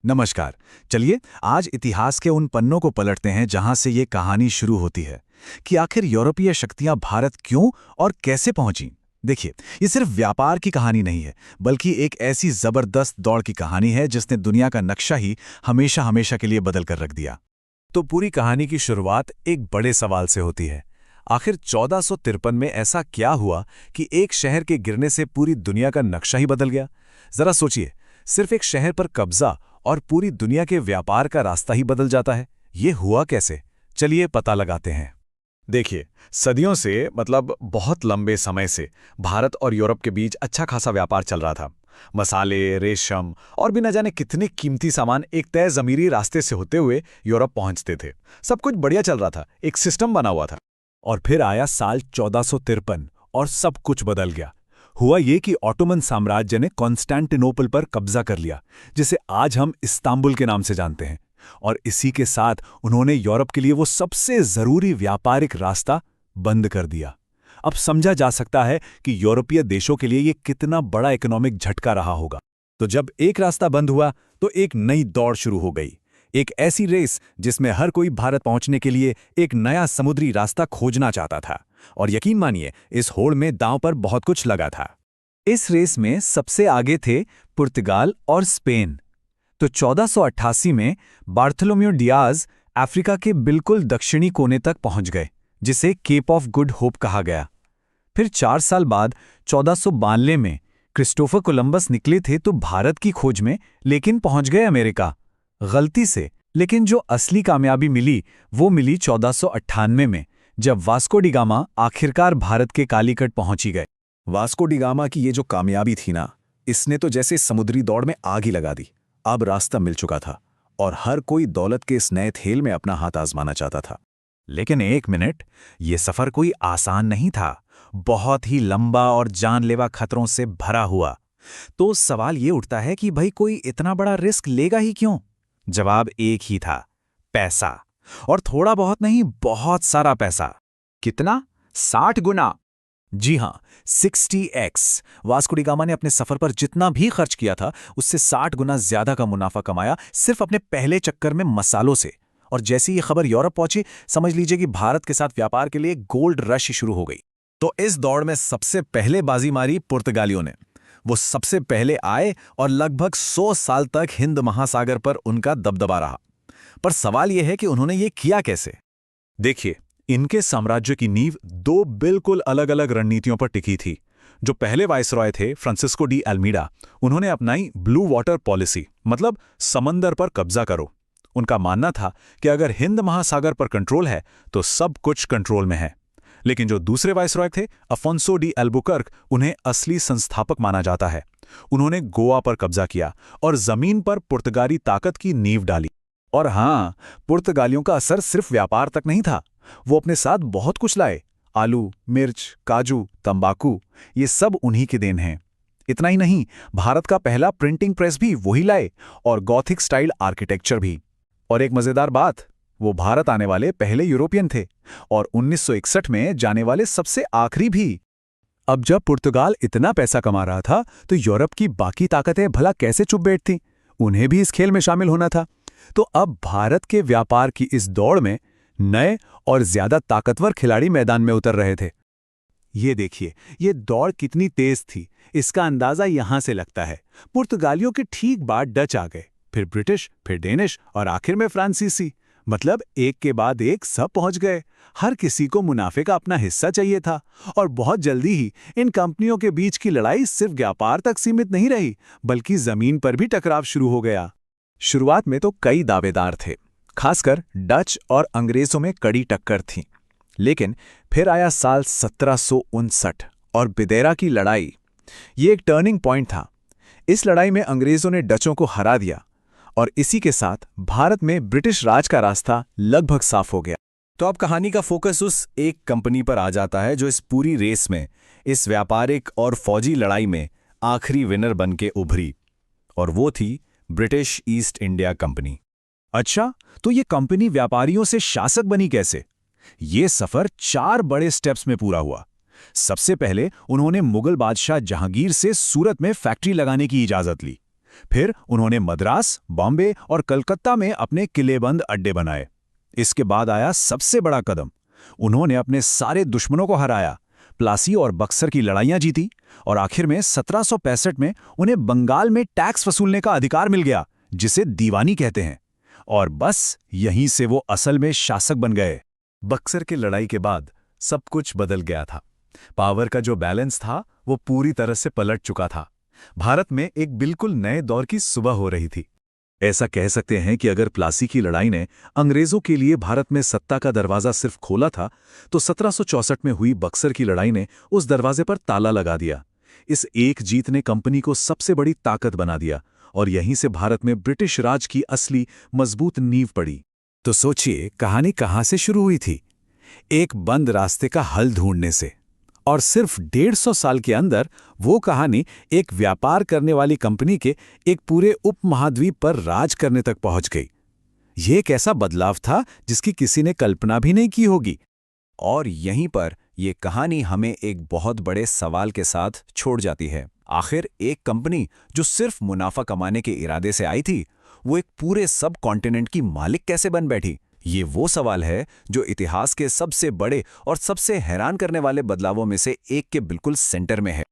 नमस्कार। चलिए आज इतिहास के उन पन्नों को पलटते हैं जहां से ये कहानी शुरू होती है कि आखिर यूरोपीय शक्तियां भारत क्यों और कैसे पहुंची। देखिए, ये सिर्फ व्यापार की कहानी नहीं है, बल्कि एक ऐसी जबरदस्त दौड़ की कहानी है जिसने दुनिया का नक्शा ही हमेशा हमेशा के लिए बदल कर रख दिया। तो पूरी कहानी की शुरुआत एक बड़े सवाल से होती है। आखिर 1453 में ऐसा क्या हुआ कि एक शहर के गिरने से पूरी दुनिया का नक्शा ही बदल गया। जरा सोचिए, सिर्फ एक शहर पर कब्जा और पूरी दुनिया के व्यापार का रास्ता ही बदल जाता है। ये हुआ कैसे? चलिए पता लगाते हैं। देखिए, सदियों से मतलब बहुत लंबे समय से भारत और यूरोप के बीच अच्छा खासा व्यापार चल रहा था। मसाले, रेशम और भी न जाने कितने कीमती सामान एक तय ज़मीरी रास्ते से होते हुए यूरोप पहुंचते थे। सब कुछ बढ़िया चल रहा था, एक सिस्टम बना हुआ था। और फिर आया साल 1453 और सब कुछ बदल गया। हुआ ये कि ऑटोमन साम्राज्य ने कॉन्स्टेंटिनोपल पर कब्जा कर लिया, जिसे आज हम इस्तांबुल के नाम से जानते हैं। और इसी के साथ उन्होंने यूरोप के लिए वो सबसे जरूरी व्यापारिक रास्ता बंद कर दिया। अब समझा जा सकता है कि यूरोपीय देशों के लिए ये कितना बड़ा इकोनॉमिक झटका रहा होगा। तो जब एक रास्ता बंद हुआ तो एक नई दौड़ शुरू हो गई, एक ऐसी रेस जिसमें हर कोई भारत पहुंचने के लिए एक नया समुद्री रास्ता खोजना चाहता था। और यकीन मानिए, इस होड़ में दांव पर बहुत कुछ लगा था। इस रेस में सबसे आगे थे पुर्तगाल और स्पेन। तो 1488 में बार्थोलोम्यू डियाज अफ्रीका के बिल्कुल दक्षिणी कोने तक पहुंच गए, जिसे केप ऑफ गुड होप कहा गया। फिर 4 साल बाद 1492 में क्रिस्टोफर कोलंबस निकले थे तो भारत की खोज में, लेकिन पहुंच गए अमेरिका गलती से। लेकिन जो असली कामयाबी मिली वो मिली 1498 में, जब वास्को डी गामा आखिरकार भारत के कालीकट पहुंची गए। वास्को डी गामा की ये जो कामयाबी थी ना, इसने तो जैसे समुद्री दौड़ में आग ही लगा दी। अब रास्ता मिल चुका था और हर कोई दौलत के इस नए खेल में अपना हाथ आजमाना चाहता था। लेकिन एक मिनट, ये सफर कोई आसान नहीं था। बहुत ही लंबा और जानलेवा खतरों से भरा हुआ। तो सवाल ये उठता है कि भाई कोई इतना बड़ा रिस्क लेगा ही क्यों? जवाब एक ही था, पैसा। और थोड़ा बहुत नहीं, बहुत सारा पैसा। कितना? 60 गुना। जी हां, 60x। वास्को डी गामा ने अपने सफर पर जितना भी खर्च किया था उससे 60 गुना ज्यादा का मुनाफा कमाया, सिर्फ अपने पहले चक्कर में मसालों से। और जैसे ये खबर यूरोप पहुंची, समझ लीजिए कि भारत के साथ व्यापार के लिए गोल्ड रश शुरू हो गई। तो इस दौड़ में सबसे पहले बाजी मारी पुर्तगालियों ने। वो सबसे पहले आए और लगभग 100 साल तक हिंद महासागर पर उनका दबदबा रहा। पर सवाल यह है कि उन्होंने ये किया कैसे? देखिए, इनके साम्राज्य की नींव 2 बिल्कुल अलग अलग रणनीतियों पर टिकी थी। जो पहले वाइसरॉय थे, फ्रांसिस्को डी अल्मीडा, उन्होंने अपनाई ब्लू वाटर पॉलिसी, मतलब समंदर पर कब्जा करो। उनका मानना था कि अगर हिंद महासागर पर कंट्रोल है तो सब कुछ कंट्रोल में है। लेकिन जो दूसरे वाइसरॉय थे, अफोंसो डी अल्बुकर्क, उन्हें असली संस्थापक माना जाता है। उन्होंने गोवा पर कब्जा किया और जमीन पर पुर्तगाली ताकत की नींव डाली। और हां, पुर्तगालियों का असर सिर्फ व्यापार तक नहीं था। वो अपने साथ बहुत कुछ लाए। आलू, मिर्च, काजू, तंबाकू, ये सब उन्हीं के देन हैं। इतना ही नहीं, भारत का पहला प्रिंटिंग प्रेस भी वही लाए और गॉथिक स्टाइल आर्किटेक्चर भी। और एक मजेदार बात, वो भारत आने वाले पहले यूरोपियन थे और 1961 में जाने वाले सबसे आखिरी भी। अब जब पुर्तगाल इतना पैसा कमा रहा था तो यूरोप की बाकी ताकतें भला कैसे चुप बैठती? उन्हें भी इस खेल में शामिल होना था। तो अब भारत के व्यापार की इस दौड़ में नए और ज्यादा ताकतवर खिलाड़ी मैदान में उतर रहे थे। ये देखिए, ये दौड़ कितनी तेज थी, इसका अंदाजा यहां से लगता है। पुर्तगालियों के ठीक बाद डच आ गए, फिर ब्रिटिश, फिर डेनिश और आखिर में फ्रांसीसी। मतलब एक के बाद एक सब पहुंच गए। हर किसी को मुनाफे का अपना हिस्सा चाहिए था। और बहुत जल्दी ही इन कंपनियों के बीच की लड़ाई सिर्फ व्यापार तक सीमित नहीं रही, बल्कि जमीन पर भी टकराव शुरू हो गया। शुरुआत में तो कई दावेदार थे, खासकर डच और अंग्रेजों में कड़ी टक्कर थी। लेकिन फिर आया साल 1759 और बिदेरा की लड़ाई। ये एक टर्निंग पॉइंट था। इस लड़ाई में अंग्रेजों ने डचों को हरा दिया और इसी के साथ भारत में ब्रिटिश राज का रास्ता लगभग साफ हो गया। तो अब कहानी का फोकस उस एक कंपनी पर आ जाता है जो इस पूरी रेस में, इस व्यापारिक और फौजी लड़ाई में आखिरी विनर बन के उभरी। और वो थी ब्रिटिश ईस्ट इंडिया कंपनी। अच्छा, तो ये कंपनी व्यापारियों से शासक बनी कैसे? ये सफर 4 बड़े स्टेप्स में पूरा हुआ। सबसे पहले उन्होंने मुगल बादशाह जहांगीर से सूरत में फैक्ट्री लगाने की इजाजत ली। फिर उन्होंने मद्रास, बॉम्बे और कलकत्ता में अपने किलेबंद अड्डे बनाए। इसके बाद आया सबसे बड़ा कदम। उन्होंने अपने सारे दुश्मनों को हराया, प्लासी और बक्सर की लड़ाइयां जीती और आखिर में 1765 में उन्हें बंगाल में टैक्स वसूलने का अधिकार मिल गया, जिसे दीवानी कहते हैं। और बस यहीं से वो असल में शासक बन गए। बक्सर की लड़ाई के बाद सब कुछ बदल गया था। पावर का जो बैलेंस था वो पूरी तरह से पलट चुका था। भारत में एक बिल्कुल नए दौर की सुबह हो रही थी। ऐसा कह सकते हैं कि अगर प्लासी की लड़ाई ने अंग्रेजों के लिए भारत में सत्ता का दरवाजा सिर्फ खोला था, तो 1764 में हुई बक्सर की लड़ाई ने उस दरवाजे पर ताला लगा दिया। इस एक जीत ने कंपनी को सबसे बड़ी ताकत बना दिया और यहीं से भारत में ब्रिटिश राज की असली मजबूत नींव पड़ी। तो सोचिए, कहानी कहाँ से शुरू हुई थी? एक बंद रास्ते का हल ढूंढने से। और सिर्फ 150 साल के अंदर वो कहानी एक व्यापार करने वाली कंपनी के एक पूरे उपमहाद्वीप पर राज करने तक पहुंच गई। ये एक ऐसा बदलाव था जिसकी किसी ने कल्पना भी नहीं की होगी। और यहीं पर ये कहानी हमें एक बहुत बड़े सवाल के साथ छोड़ जाती है। आखिर एक कंपनी जो सिर्फ मुनाफा कमाने के इरादे से आई थी, वो एक पूरे सब कॉन्टिनेंट की मालिक कैसे बन बैठी? ये वो सवाल है जो इतिहास के सबसे बड़े और सबसे हैरान करने वाले बदलावों में से एक के बिल्कुल सेंटर में है।